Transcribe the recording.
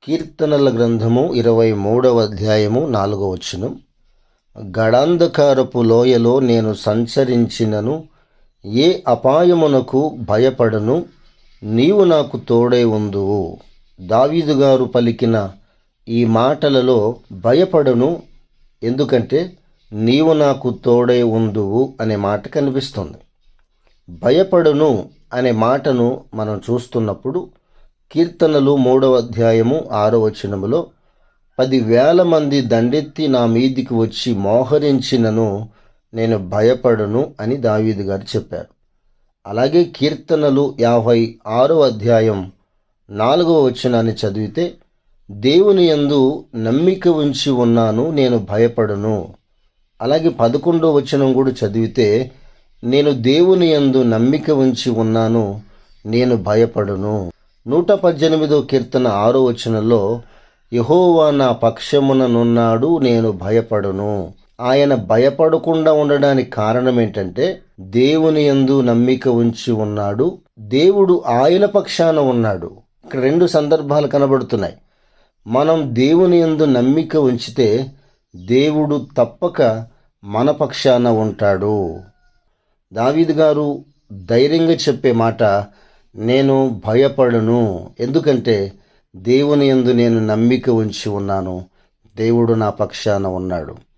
కీర్తనల గ్రంథము 23వ అధ్యాయము 4వ వచనం. గడాంధకారపు లోయలో నేను సంచరించినను ఏ అపాయమునకు భయపడను, నీవు నాకు తోడై ఉందువు. దావీదు గారు పలికిన ఈ మాటలలో భయపడను, ఎందుకంటే నీవు నాకు తోడై ఉందువు అనే మాట కనిపిస్తుంది. భయపడను అనే మాటను మనం చూస్తున్నప్పుడు కీర్తనలు 3వ అధ్యాయము 6వ వచనములో 10,000 మంది దండెత్తి నా మీదికి వచ్చి మోహరించినను నేను భయపడను అని దావీదు గారు చెప్పారు. అలాగే కీర్తనలు 56వ అధ్యాయం 4వ వచనాన్ని చదివితే, దేవుని యందు నమ్మిక ఉంచి ఉన్నాను, నేను భయపడను. అలాగే 11వ వచనం కూడా చదివితే, నేను దేవుని యందు నమ్మిక ఉంచి ఉన్నాను, నేను భయపడను. 118వ కీర్తన 6వ వచనంలో, యెహోవా నా పక్షముననున్నాడు, నేను భయపడను. ఆయన భయపడకుండా ఉండడానికి కారణం ఏంటంటే దేవుని యందు నమ్మిక ఉంచి ఉన్నాడు, దేవుడు ఆయన పక్షాన ఉన్నాడు. ఇక్కడ 2 సందర్భాలు కనబడుతున్నాయి. మనం దేవుని యందు నమ్మిక ఉంచితే దేవుడు తప్పక మన పక్షాన ఉంటాడు. దావీదు గారు ధైర్యంగా చెప్పే మాట, నేను భయపడను, ఎందుకంటే దేవుని యందు నేను నమ్మిక ఉంచి ఉన్నాను, దేవుడు నా పక్షాన ఉన్నాడు.